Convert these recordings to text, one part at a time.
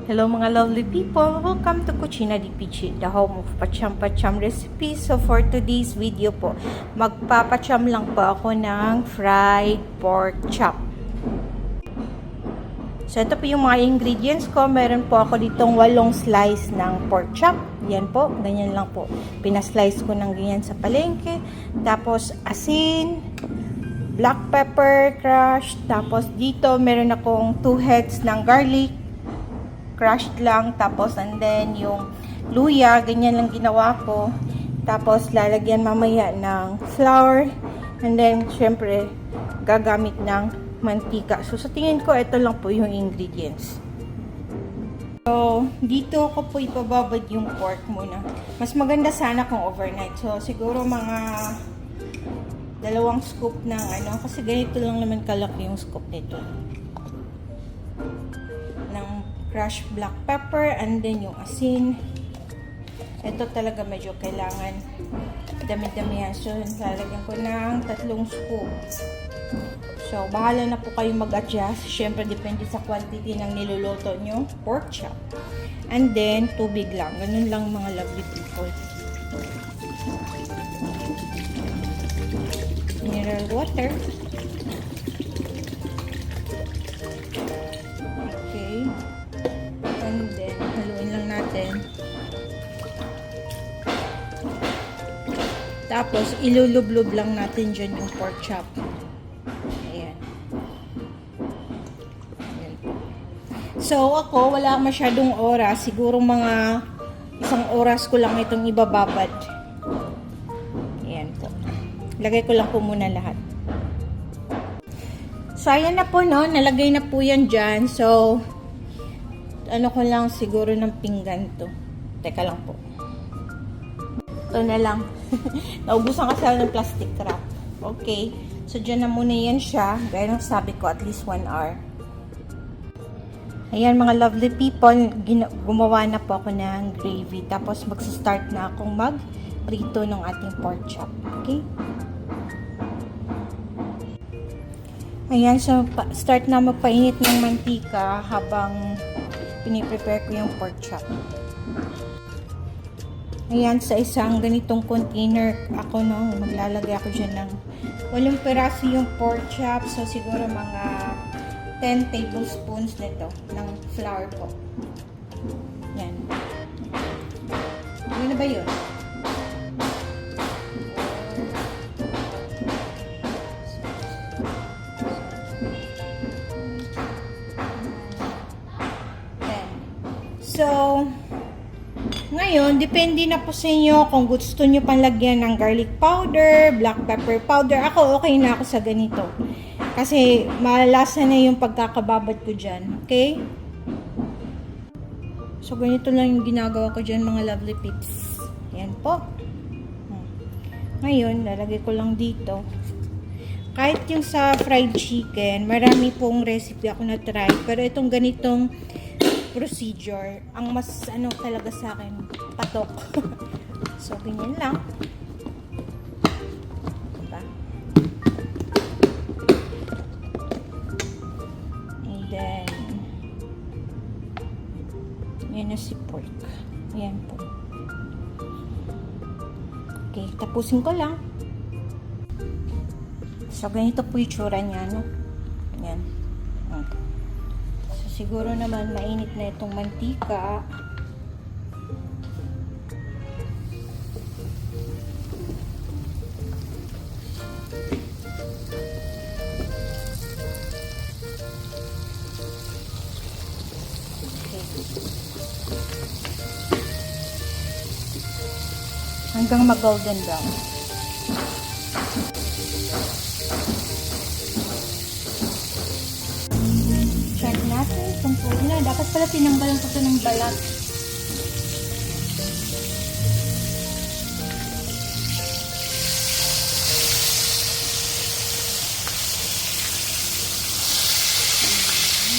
Hello mga lovely people! Welcome to Cucina di Pichi, the home of pacham-pacham recipes. So for today's video po, magpapacham lang po ako ng fried pork chop. So ito po yung mga ingredients ko. Meron po ako ditong 8 slice ng pork chop. Yan po, ganyan lang po. Pinaslice ko ng ganyan sa palengke. Tapos asin, black pepper crushed. Tapos dito meron akong 2 heads ng garlic. Crushed lang, tapos and then yung luya, ganyan lang ginawa ko. Tapos lalagyan mamaya ng flour, and then syempre gagamit ng mantika. So sa tingin ko ito lang po yung ingredients. So dito ko po ipababad yung pork muna. Mas maganda sana kung overnight. So siguro mga 2 scoop ng kasi ganito lang naman kalaki yung scoop nito. Crushed black pepper, and then yung asin. Ito talaga medyo kailangan dami-damihan. So, lalagyan ko ng 3 scoop. So, bahala na po kayo mag-adjust. Siyempre, depende sa quantity ng niluluto nyo pork chop. And then, tubig lang. Ganun lang mga lovely people. Mineral water. Okay. And then, haluin lang natin. Tapos, ilulublob lang natin dyan yung pork chop. Ayan. Ayan. So, ako, wala masyadong oras. Siguro mga 1 oras ko lang itong ibababad. Ayan po. Lagay ko lang po muna lahat. So, ayan na po, no? Nalagay na po yan dyan. So, ano ko lang siguro ng pinggan to. Teka lang po. Ito na lang. Naubusan kasi ako ng plastic wrap. Okay. So, dyan na muna yan siya. Gaya ng sabi ko, at least 1 hour. Ayan mga lovely people. Gumawa na po ako ng gravy. Tapos, magsa-start na akong mag-prito ng ating pork chop. Okay? Ayan. So, start na magpainit ng mantika habang piniprepare ko yung pork chop. Ayan, sa isang ganitong container ako, maglalagay ako dyan ng 8 peraso yung pork chop. So, siguro mga 10 tablespoons nito ng flour po. Yan. Ano na ba yun? So, ngayon, depende na po sa inyo kung gusto nyo pang lagyan ng garlic powder, black pepper powder. Ako, okay na ako sa ganito. Kasi, malasa na yung pagkakababad ko dyan. Okay? So, ganito lang yung ginagawa ko dyan, mga lovely peeps. Yan po. Ngayon, lalagay ko lang dito. Kahit yung sa fried chicken, marami pong recipe ako na-try. Pero itong ganitong procedure, ang mas talaga sa akin, patok. So, ganyan lang. Diba? And then, yan na si pork. Ayan po. Okay, tapusin ko lang. So, ganito po yung tsura niya, no? Ayan. Siguro naman mainit na itong mantika. Okay. Hanggang mag-golden brown. Check natin kung pwede na. Dapat pala tinanggalan ko ito ng balat.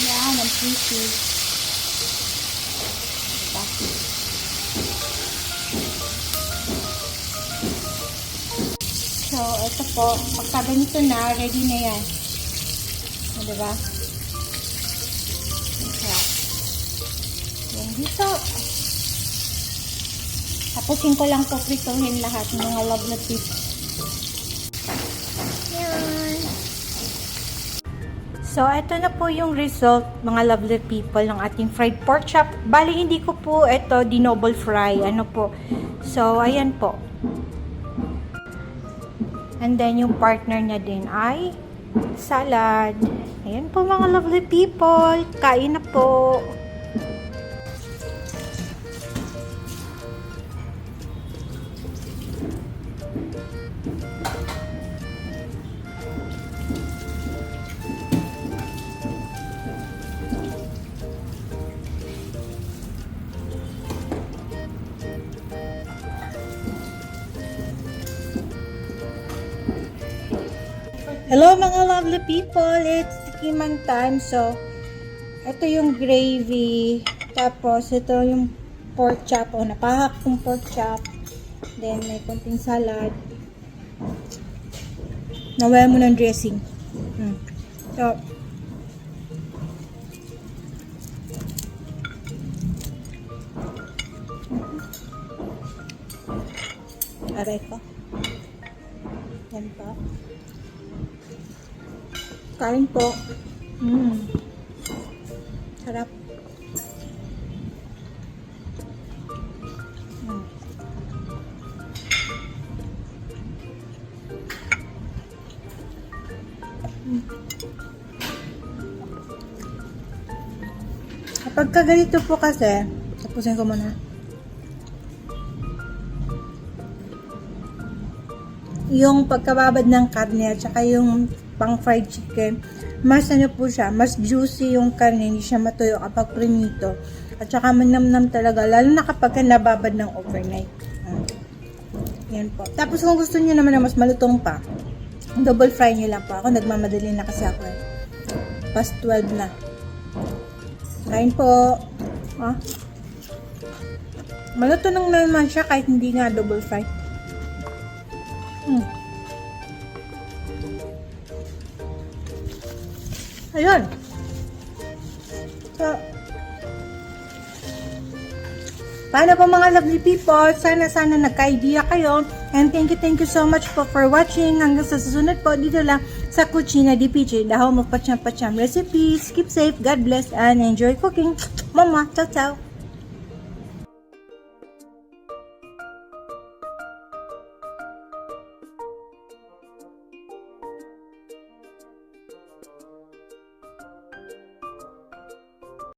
Yan, ang sisig. Diba? So, ito po. Pagka ganito na, ready na yan. Diba? dito. Tapusin ko lang po prituhin lahat ng mga lovely people. Yan. So, ito na po yung result, mga lovely people, ng ating fried pork chop. Bali, hindi ko po ito dinoble fry. Ano po. So, ayan po. And then, yung partner niya din ay salad. Ayan po mga lovely people. Kain na po. Hello mga lovely people, it's tikiman time. So, ito yung gravy, tapos ito yung pork chop, o napahak kong pork chop, then may konting salad, nawala mo ng dressing. So, aray ko, yan pa. Kain po. Sarap. Kapag ganito po kasi, tapusin ko muna. Yung pagkababad ng karne at saka yung pang fried chicken, mas ano po siya, mas juicy yung karne, hindi siya matuyo kapag prinito. At saka manamnam talaga, lalo na kapag nababad ng overnight. Yan po. Tapos kung gusto niyo naman na mas malutong pa, double fry niyo lang po. Ako nagmamadali na kasi ako. Past 12 na. Kain po. Maluto nang naman siya kahit hindi nga double fry. Ayun. So, paano po mga lovely people? Sana nagka-idea kayo. And thank you so much po for watching. Hanggang sa susunod po dito lang sa Cucina di PJ, the home of Pacham Pacham recipes. Keep safe, God bless, and enjoy cooking. Mama, ciao ciao.